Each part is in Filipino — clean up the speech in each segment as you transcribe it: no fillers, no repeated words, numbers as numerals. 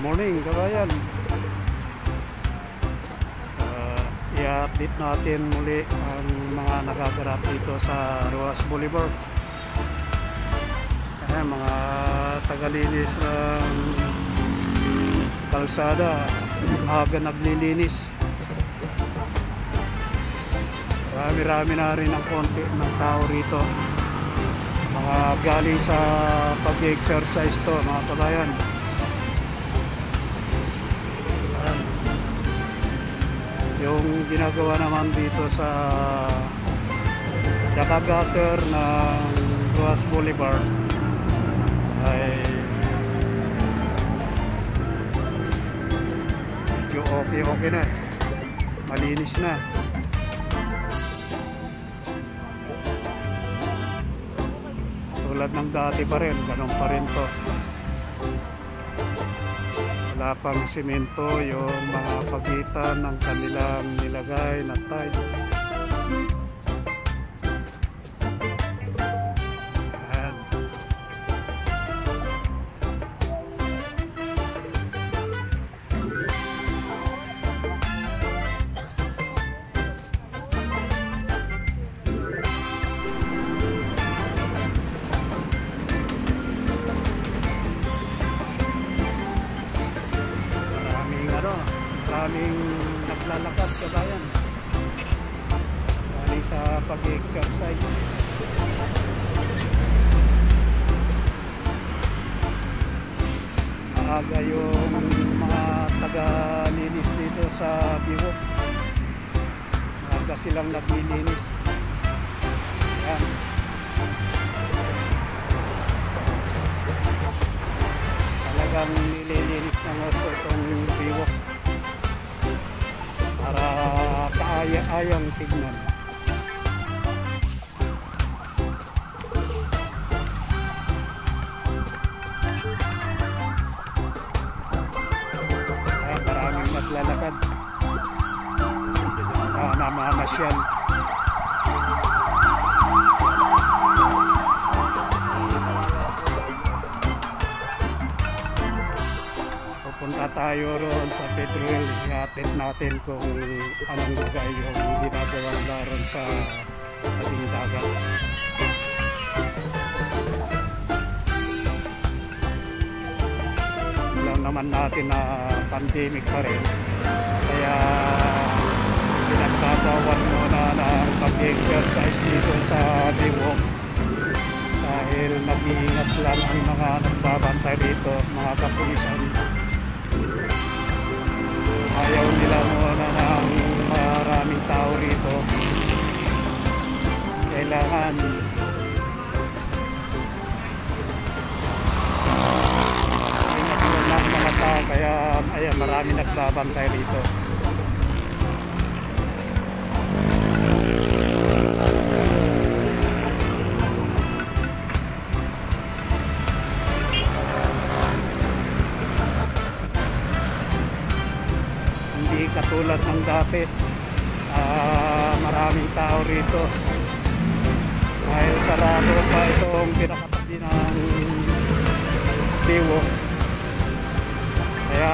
Morning kabayan. I-update natin muli ang mga nagaganap dito sa Roxas Boulevard. Ayan, mga tagalinis ng kalsada, aga naglilinis. Marami na rin ang konti ng tao rito, mga galing sa pag-exercise to mga kabayan. Yung ginagawa naman dito sa gutter ng Roxas Boulevard ay medyo okay na, malinis na. Tulad ng dati pa rin, ganun pa rin to. Wala pang simento yung mga pagitan ng kanilang nilagay na tile. Ayan. Maraming naglalakad kabayan, maraming sa pag-exercise. Maaga yung mga taga-linis dito sa Biwok, maaga silang naglilinis. Ayan. Talagang nililinis ng oso itong Biwok para kaaya-ayang tignan. Ayan, maraming naglalakad, namamasyal. Punta tayo roon sa Pedroel, i-attend natin kung anong lugar yung ginagawang laron sa ating dagat. Alam naman natin na pandemic pa rin, kaya pinagbabawal muna ng pag-exercise dito sa Biwok dahil nag-iingat lang ang mga nagbabantay dito, mga kapulisan. Ayaw nila muna ng maraming tao rito. Kailangan ay nagulong ng mga tao, kaya ayan, marami nagbabantay rito. Hindi katulad ng dati, maraming tao rito dahil sarado pa itong pinakatabi ng Biwok, kaya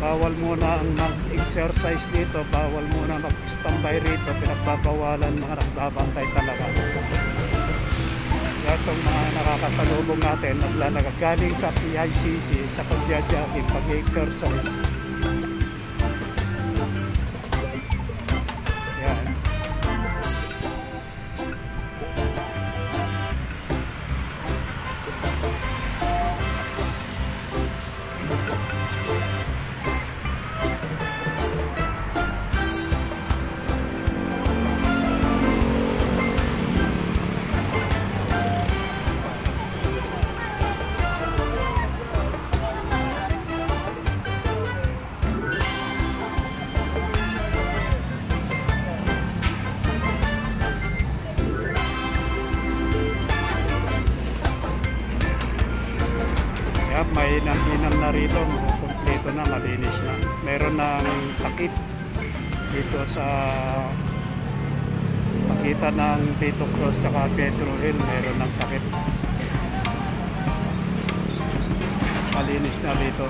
bawal muna ang mag-exercise dito, bawal muna mag-standby rito, pinagbabawalan, mga nagbabantay talaga. Kaya itong mga nakakasalubong natin naglalagaling sa PICC sa pagja-jogging, pag-exercise. May nanginam na rito, kompleto na, malinis na. Meron ng takip dito sa pagitan ng Tito Cruz sa Pedro Hill, meron ng takip. malinis na dito.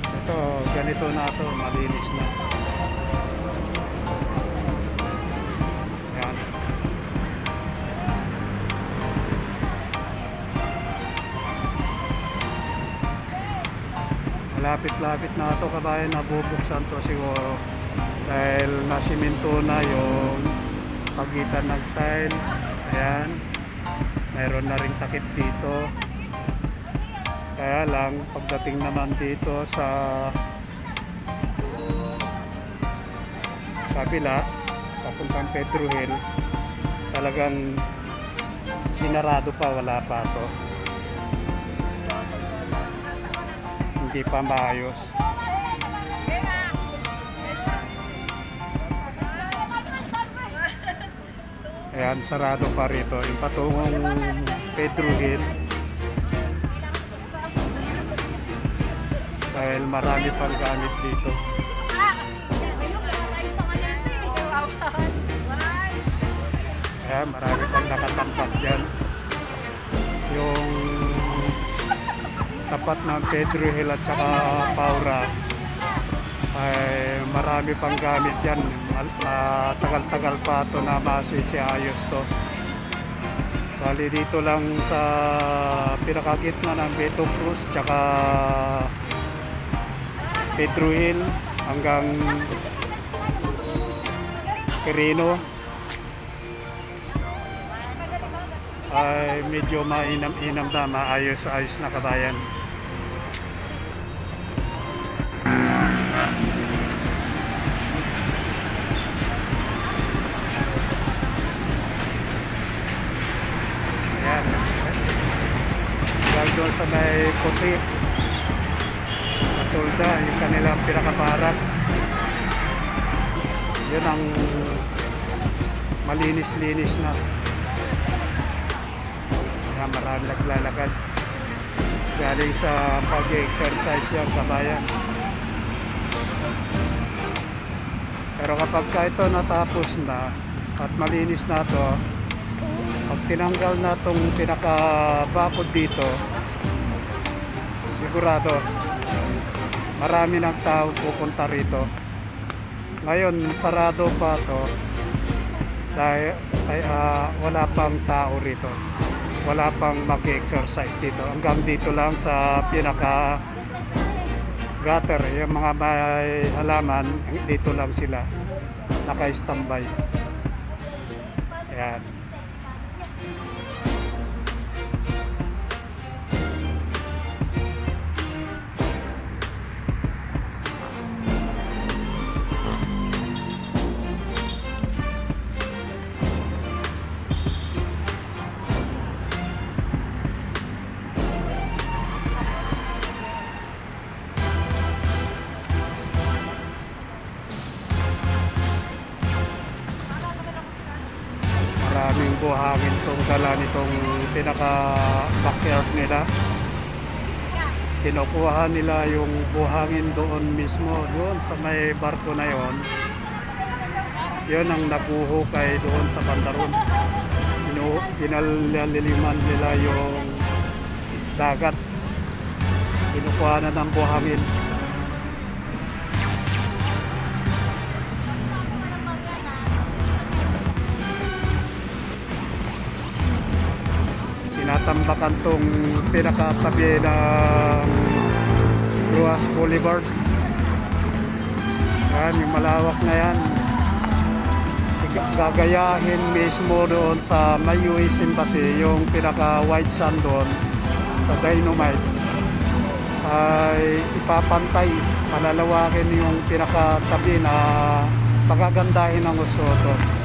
Ito, ganito na to, malinis na. Ayan. Malapit-lapit na ito kabayan, nabubuksan to siguro. Dahil nasiminto na yung pagitan ng tile. Ayan. Mayroon na ring takip dito. Kaya lang, pagdating naman dito sa kabila, papuntang Pedro Hill, talagang sinarado pa, wala pa to. Hindi pa maayos. Ayan, sarado pa rito. Yung patungong Pedro Hill. Dahil marami pang gamit dito. Ayan, marami pang nakatampak dyan. Yung tapat ng Pedro Hill at saka Paura ay marami pang gamit dyan. Tagal-tagal pa ito na masisiayos to. Bali dito lang sa pinakagitna ng Beto Cruz tsaka Pedro Hill hanggang Quirino ay medyo mainam-inam na, maayos-ayos na kabayan. Ayan. Dahil doon sa may puti Matulda, yung kanilang pinakaparak, yun ang malinis-linis na. Kaya marami naglalakad galing sa pag-exercise yan sa bayan. Pero kapag ito natapos na at malinis na to, pag tinanggal na itong pinakabakod dito, sigurado marami ng tao pupunta rito. Ngayon sarado pa to dahil wala pang tao rito, wala pang mag-exercise dito. Hanggang dito lang sa pinaka gutter, yung mga may halaman dito lang sila naka-standby. Ayan. Maraming buhangin itong dala nitong pinaka backyard nila. Kinukuha nila yung buhangin doon mismo, doon sa may barko na yon. Yun ang nabuhukay doon sa bandaron. Kinaliliman nila yung dagat. Kinukuha na ng buhangin. Tinatambakan tong pinakatabi ng Ruas Boulevard. Yan, yung malawak na yan. Gagayahin mismo doon sa may US Embassy, yung pinaka white sand doon sa Dynamite ay ipapantay, palalawakin yung pinakatabi na pagagandahin ng Osoto.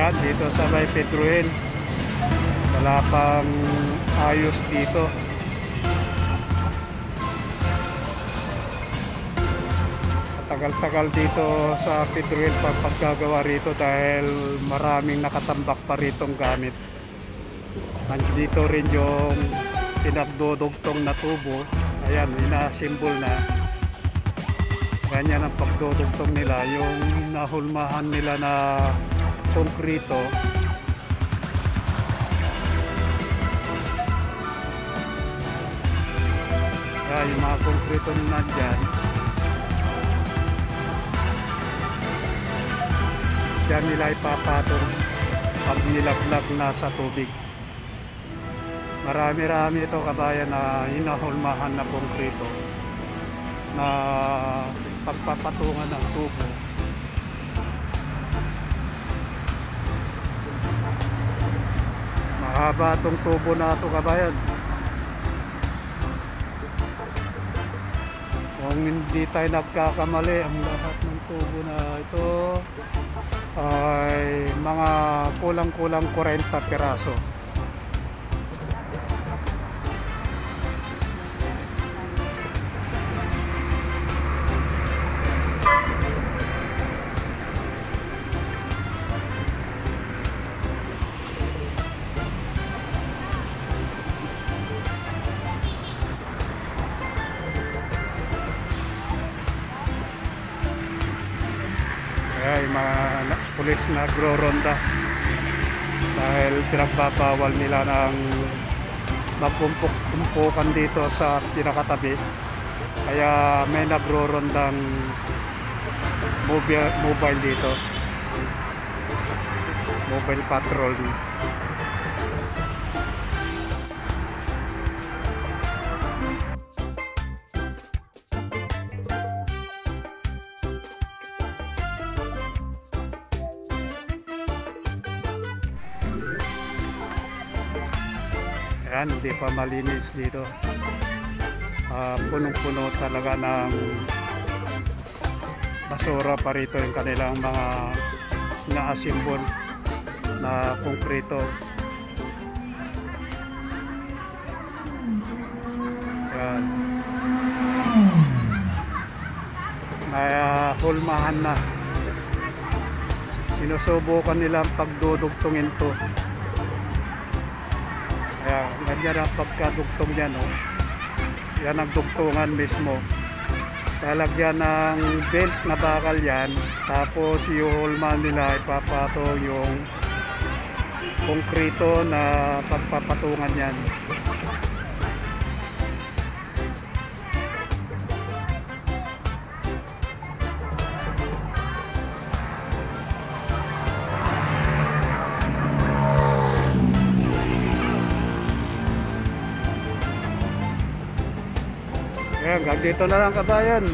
Ayan, dito sa may Pedro Hill, wala pang ayos dito. Tagal-tagal dito sa Pedro Hill pagkagawa rito dahil maraming nakatambak pa ritong gamit. Nandito rin yung pinagdodugtong na tubo Ayan, ina-symbol na. Ganyan ang pagdudugtong nila. Yung nahulmahan nila na konkrito. Kaya yung mga konkrito na dyan. Diyan nila ipapatong pag nilaglag na sa tubig. Marami-rami ito kabayan na hinahulmahan na konkrito na pagpapatungan ng tubo. Mahaba itong tubo na ito kabayan. Kung hindi tayo nagkakamali, ang lahat ng tubo na ito ay mga kulang-kulang 40 piraso. Kaya yung mga pulis nagro-ronda dahil pinagbabawal nila ng magkumpuk-kumpukan dito sa pinakatabi. Kaya may nagro-rondang mobile dito, mobile patrol. Ayan, hindi pa malinis dito. Punong-puno talaga ng basura pa rito yung kanilang mga naasimbol na konkrito. Ayan. May hulmahan na. Sinusubukan nilang pagdudugtungin to. Kaya ganyan ang pagkadugtong yan, oh. Yan ang dugtungan mismo. Lalagyan ng belt na bakal yan. Tapos yung hulma nila ipapato yung konkrito na pagpapatungan yan. Ayan, hanggang dito na lang kabayan.